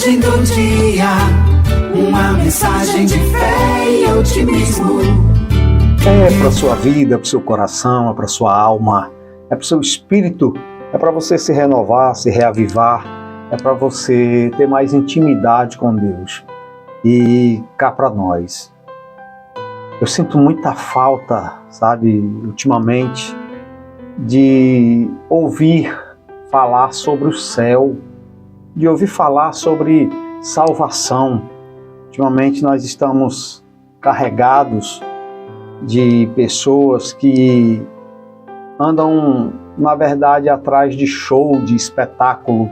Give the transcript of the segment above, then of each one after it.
mensagem do dia, uma mensagem de fé e otimismo. É para a sua vida, é para o seu coração, é para a sua alma, é para o seu espírito, é para você se renovar, se reavivar, é para você ter mais intimidade com Deus. E cá para nós, eu sinto muita falta, sabe, ultimamente, de ouvir falar sobre o céu, de ouvir falar sobre salvação. Ultimamente nós estamos carregados de pessoas que andam, na verdade, atrás de show, de espetáculo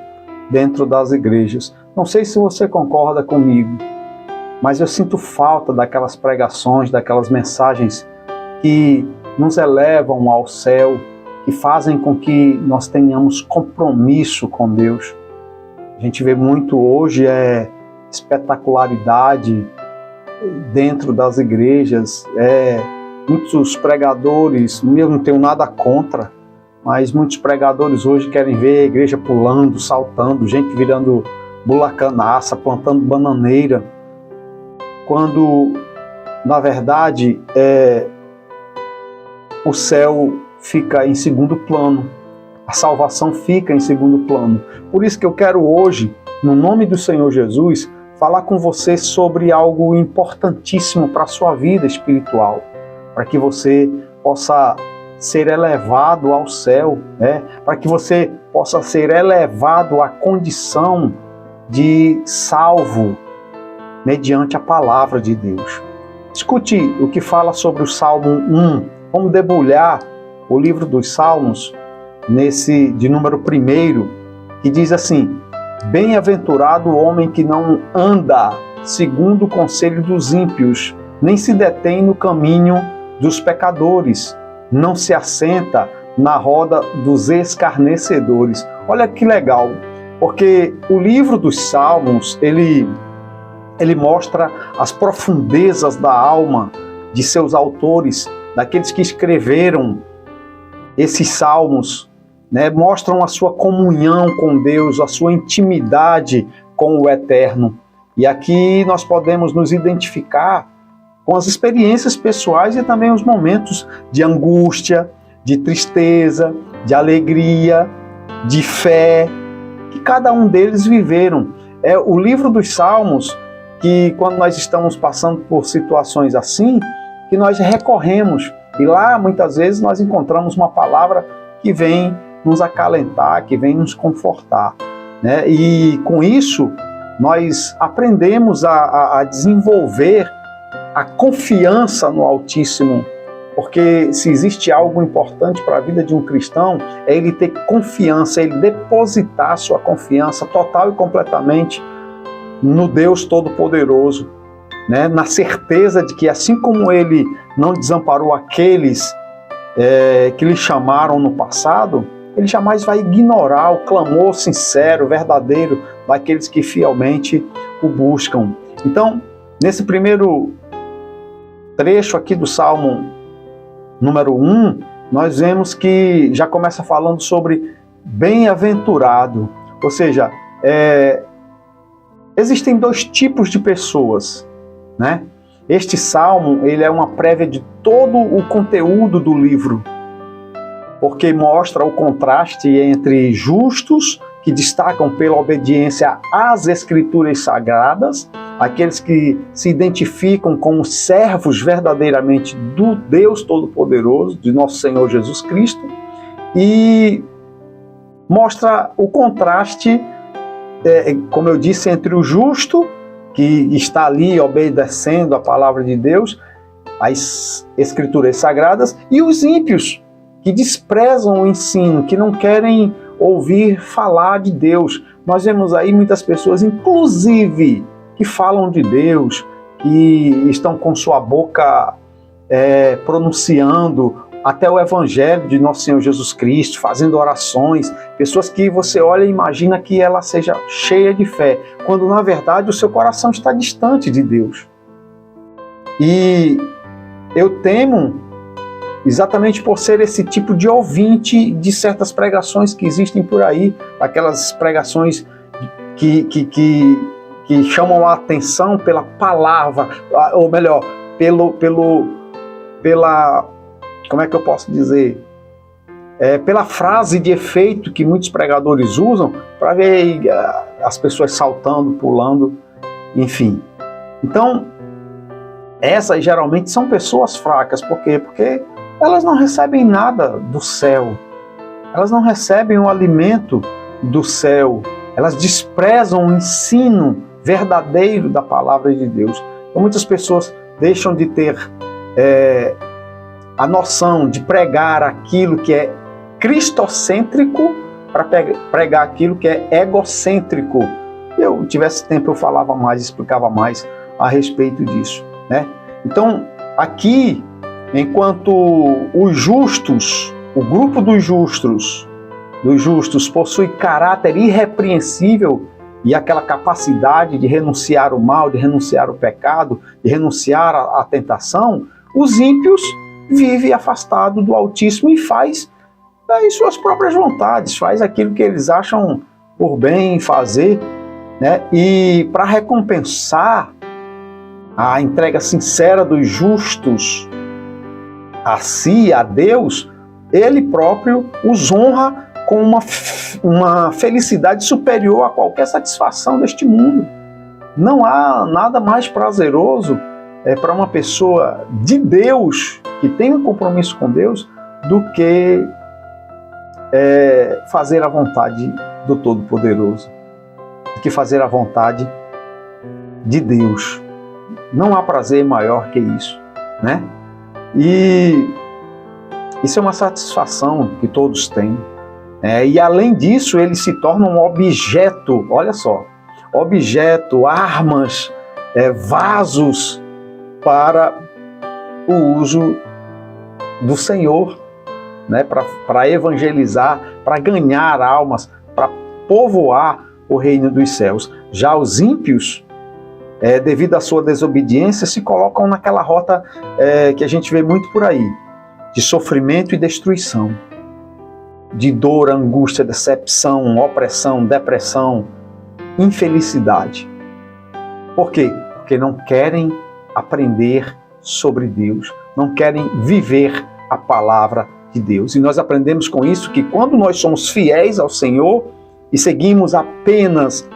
dentro das igrejas. Não sei se você concorda comigo, mas eu sinto falta daquelas pregações, daquelas mensagens que nos elevam ao céu, que fazem com que nós tenhamos compromisso com Deus. A gente vê muito hoje espetacularidade dentro das igrejas, muitos pregadores, eu não tenho nada contra, mas muitos pregadores hoje querem ver a igreja pulando, saltando, gente virando bulacanaça, plantando bananeira, quando, na verdade, o céu fica em segundo plano, a salvação fica em segundo plano. Por isso que eu quero hoje, no nome do Senhor Jesus, falar com você sobre algo importantíssimo para a sua vida espiritual, para que você possa ser elevado ao céu, para que você possa ser elevado à condição de salvo mediante a palavra de Deus. Escute o que fala sobre o Salmo 1. Vamos debulhar o livro dos Salmos, de número 1, que diz assim: bem-aventurado o homem que não anda segundo o conselho dos ímpios, nem se detém no caminho dos pecadores, não se assenta na roda dos escarnecedores. Olha que legal, porque o livro dos Salmos, ele mostra as profundezas da alma de seus autores, daqueles que escreveram esses salmos, mostram a sua comunhão com Deus, a sua intimidade com o Eterno. E aqui nós podemos nos identificar com as experiências pessoais e também os momentos de angústia, de tristeza, de alegria, de fé, que cada um deles viveram. É o livro dos Salmos que, quando nós estamos passando por situações assim, que nós recorremos. E lá, muitas vezes, nós encontramos uma palavra que vem nos acalentar, que vem nos confortar, E com isso, nós aprendemos a desenvolver a confiança no Altíssimo, porque se existe algo importante para a vida de um cristão, é ele ter confiança, ele depositar sua confiança total e completamente no Deus Todo-Poderoso, na certeza de que, assim como ele não desamparou aqueles que lhe chamaram no passado, ele jamais vai ignorar o clamor sincero, verdadeiro daqueles que fielmente o buscam. Então, nesse primeiro trecho aqui do Salmo número 1, nós vemos que já começa falando sobre bem-aventurado, ou seja, existem dois tipos de pessoas, Este salmo, ele é uma prévia de todo o conteúdo do livro, porque mostra o contraste entre justos, que destacam pela obediência às Escrituras Sagradas, aqueles que se identificam como servos verdadeiramente do Deus Todo-Poderoso, de nosso Senhor Jesus Cristo, e mostra o contraste, como eu disse, entre o justo, que está ali obedecendo a palavra de Deus, as Escrituras Sagradas, e os ímpios, que desprezam o ensino, que não querem ouvir falar de Deus. Nós vemos aí muitas pessoas, inclusive, que falam de Deus, que estão com sua boca pronunciando até o Evangelho de nosso Senhor Jesus Cristo, fazendo orações, pessoas que você olha e imagina que ela seja cheia de fé, quando na verdade o seu coração está distante de Deus. E eu temo, exatamente por ser esse tipo de ouvinte de certas pregações que existem por aí, aquelas pregações que que chamam a atenção pela palavra, ou melhor, pela, como é que eu posso dizer? Pela frase de efeito que muitos pregadores usam para ver as pessoas saltando, pulando, enfim. Então, essas geralmente são pessoas fracas. Por quê? Porque elas não recebem nada do céu. Elas não recebem o alimento do céu. Elas desprezam o ensino verdadeiro da palavra de Deus. Então, muitas pessoas deixam de ter a noção de pregar aquilo que é cristocêntrico para pregar aquilo que é egocêntrico. Se eu tivesse tempo, eu falava mais, explicava mais a respeito disso, né? Então, aqui, enquanto os justos, o grupo dos justos possui caráter irrepreensível e aquela capacidade de renunciar o mal, de renunciar o pecado, de renunciar à tentação, os ímpios vivem afastados do Altíssimo e faz as suas próprias vontades, faz aquilo que eles acham por bem fazer, né? E para recompensar a entrega sincera dos justos a si, a Deus, Ele próprio os honra com uma felicidade superior a qualquer satisfação deste mundo. Não há nada mais prazeroso para uma pessoa de Deus, que tem um compromisso com Deus, do que fazer a vontade do Todo-Poderoso, do que fazer a vontade de Deus. Não há prazer maior que isso, né? E isso é uma satisfação que todos têm. E além disso, ele se torna um objeto, olha só, objeto, armas, vasos para o uso do Senhor, né? Para evangelizar, para ganhar almas, para povoar o reino dos céus. Já os ímpios, devido à sua desobediência, se colocam naquela rota que a gente vê muito por aí, de sofrimento e destruição, de dor, angústia, decepção, opressão, depressão, infelicidade. Por quê? Porque não querem aprender sobre Deus, não querem viver a palavra de Deus. E nós aprendemos com isso que quando nós somos fiéis ao Senhor e seguimos apenas,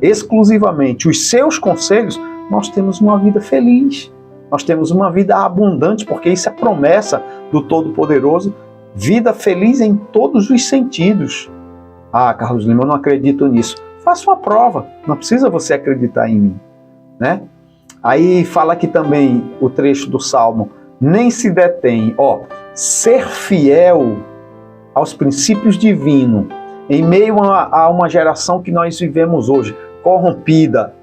exclusivamente os seus conselhos, nós temos uma vida feliz, nós temos uma vida abundante, porque isso é promessa do Todo-Poderoso, vida feliz em todos os sentidos. Ah, Carlos Lima, eu não acredito nisso. Faça uma prova, não precisa você acreditar em mim, né? Aí fala aqui também o trecho do Salmo, nem se detém, ser fiel aos princípios divinos, em meio a uma geração que nós vivemos hoje, corrompida,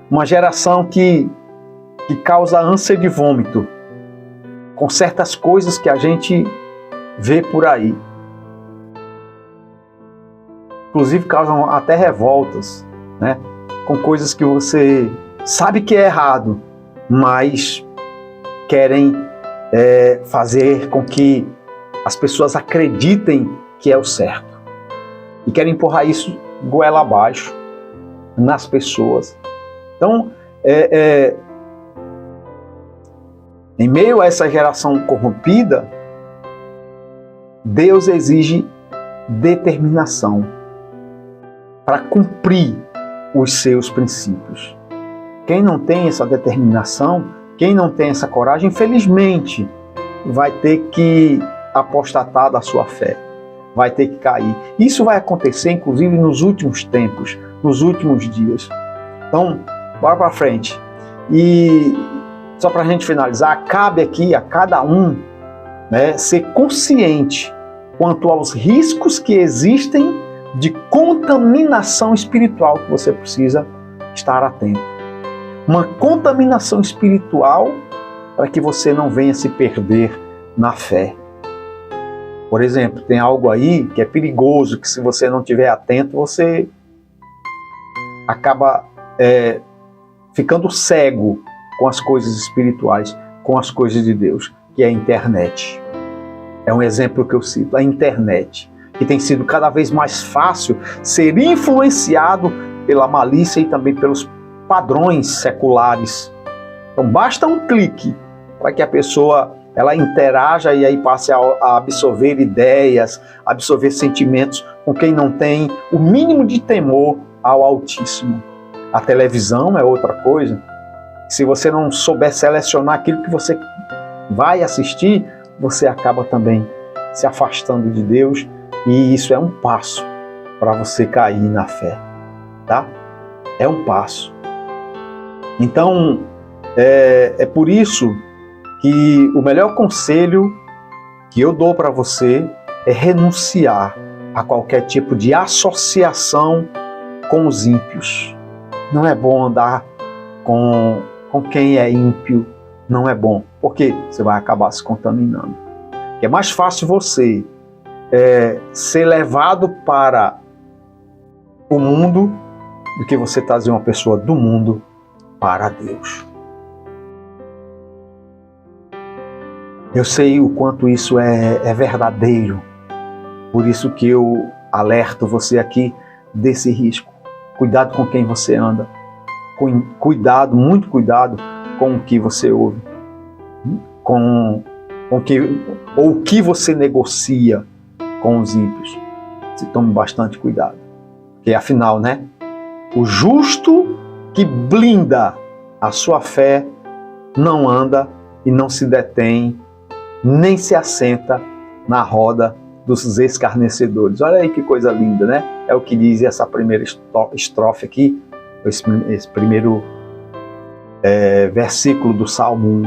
uma geração que causa ânsia de vômito, com certas coisas que a gente vê por aí. Inclusive causam até revoltas, né? Com coisas que você sabe que é errado, mas querem fazer com que as pessoas acreditem que é o certo. E querem empurrar isso goela abaixo nas pessoas. Então, em meio a essa geração corrompida, Deus exige determinação para cumprir os seus princípios. Quem não tem essa determinação, quem não tem essa coragem, infelizmente, vai ter que apostatar da sua fé, vai ter que cair. Isso vai acontecer, inclusive, nos últimos tempos, nos últimos dias. Então, bora para frente. E só para a gente finalizar, cabe aqui a cada um, né, ser consciente quanto aos riscos que existem de contaminação espiritual que você precisa estar atento. Uma contaminação espiritual para que você não venha se perder na fé. Por exemplo, tem algo aí que é perigoso, que se você não estiver atento, você acaba ficando cego com as coisas espirituais, com as coisas de Deus, que é a internet. É um exemplo que eu cito, a internet, que tem sido cada vez mais fácil ser influenciado pela malícia e também pelos padrões seculares. Então basta um clique para que a pessoa ela interaja e aí passe a absorver ideias, absorver sentimentos com quem não tem o mínimo de temor ao Altíssimo. A televisão é outra coisa. Se você não souber selecionar aquilo que você vai assistir, você acaba também se afastando de Deus, e isso é um passo para você cair na fé, tá? É um passo. Então, é por isso que o melhor conselho que eu dou para você é renunciar a qualquer tipo de associação com os ímpios. Não é bom andar com quem é ímpio, não é bom, porque você vai acabar se contaminando. É mais fácil você ser levado para o mundo do que você trazer uma pessoa do mundo para Deus. Eu sei o quanto isso é verdadeiro, por isso que eu alerto você aqui desse risco. Cuidado com quem você anda, cuidado, muito cuidado com o que você ouve, com o que você negocia com os ímpios. Se tome bastante cuidado, porque afinal, né, o justo que blinda a sua fé não anda e não se detém, nem se assenta na roda dos escarnecedores. Olha aí que coisa linda, né? É o que diz essa primeira estrofe aqui, esse primeiro versículo do Salmo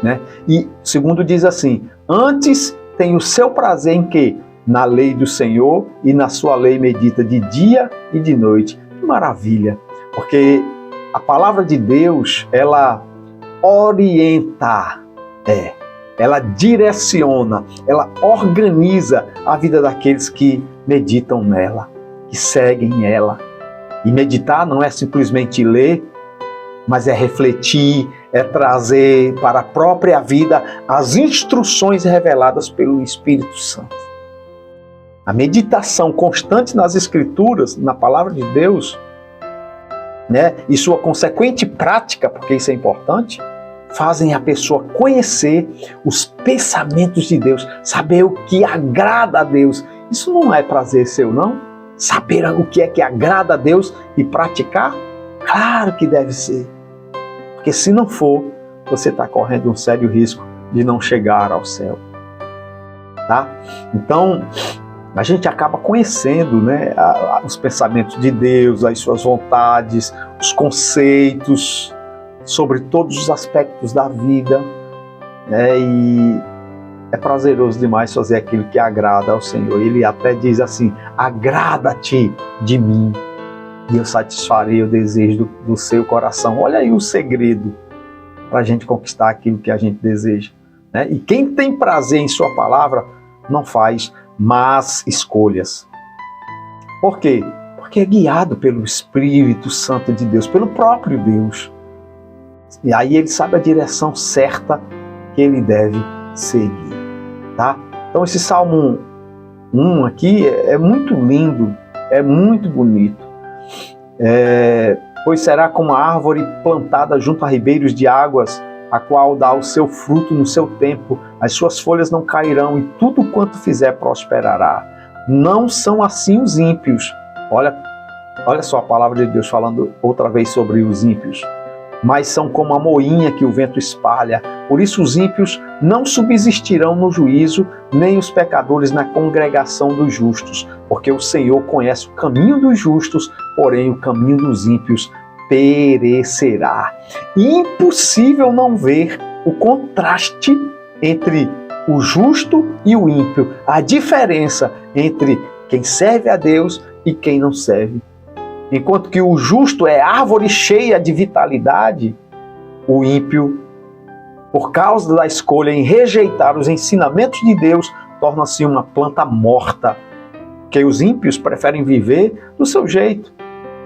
1. Né? E segundo diz assim: antes tem o seu prazer em quê? Na lei do Senhor, e na sua lei medita de dia e de noite. Que maravilha! Porque a palavra de Deus, ela orienta, ela direciona, ela organiza a vida daqueles que meditam nela, que seguem ela. E meditar não é simplesmente ler, mas é refletir, é trazer para a própria vida as instruções reveladas pelo Espírito Santo. A meditação constante nas Escrituras, na Palavra de Deus, né, e sua consequente prática, porque isso é importante, fazem a pessoa conhecer os pensamentos de Deus, saber o que agrada a Deus. Isso não é prazer seu, não? Saber o que é que agrada a Deus e praticar? Claro que deve ser. Porque se não for, você está correndo um sério risco de não chegar ao céu. Tá? Então, a gente acaba conhecendo, né, os pensamentos de Deus, as suas vontades, os conceitos sobre todos os aspectos da vida, né, e é prazeroso demais fazer aquilo que agrada ao Senhor. Ele até diz assim: agrada-te de mim e eu satisfarei o desejo do seu coração. Olha aí o segredo para a gente conquistar aquilo que a gente deseja, né? E quem tem prazer em sua palavra não faz más escolhas. Por quê? Porque é guiado pelo Espírito Santo de Deus, pelo próprio Deus. E aí ele sabe a direção certa que ele deve seguir, tá? Então esse Salmo 1 aqui é muito lindo, é muito bonito. Pois será como a árvore plantada junto a ribeiros de águas, a qual dá o seu fruto no seu tempo, as suas folhas não cairão e tudo quanto fizer prosperará. Não são assim os ímpios. Olha só a palavra de Deus falando outra vez sobre os ímpios. Mas são como a moinha que o vento espalha. Por isso os ímpios não subsistirão no juízo, nem os pecadores na congregação dos justos. Porque o Senhor conhece o caminho dos justos, porém o caminho dos ímpios perecerá. Impossível não ver o contraste entre o justo e o ímpio. A diferença entre quem serve a Deus e quem não serve. Enquanto que o justo é árvore cheia de vitalidade, o ímpio, por causa da escolha em rejeitar os ensinamentos de Deus, torna-se uma planta morta. Porque os ímpios preferem viver do seu jeito,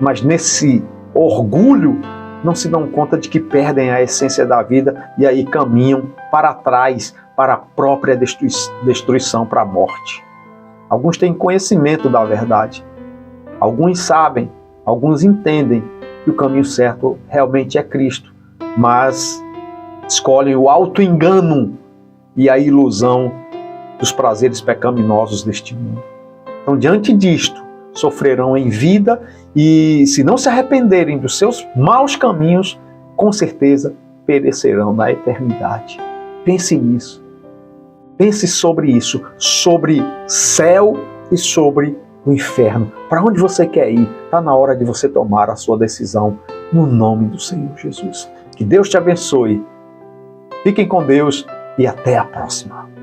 mas nesse orgulho não se dão conta de que perdem a essência da vida e aí caminham para trás, para a própria destruição, para a morte. Alguns têm conhecimento da verdade, alguns sabem, alguns entendem, e o caminho certo realmente é Cristo, mas escolhem o auto-engano e a ilusão dos prazeres pecaminosos deste mundo. Então, diante disto, sofrerão em vida e, se não se arrependerem dos seus maus caminhos, com certeza perecerão na eternidade. Pense nisso. Pense sobre isso, sobre céu e sobre o inferno. Para onde você quer ir? Está na hora de você tomar a sua decisão no nome do Senhor Jesus. Que Deus te abençoe. Fiquem com Deus e até a próxima.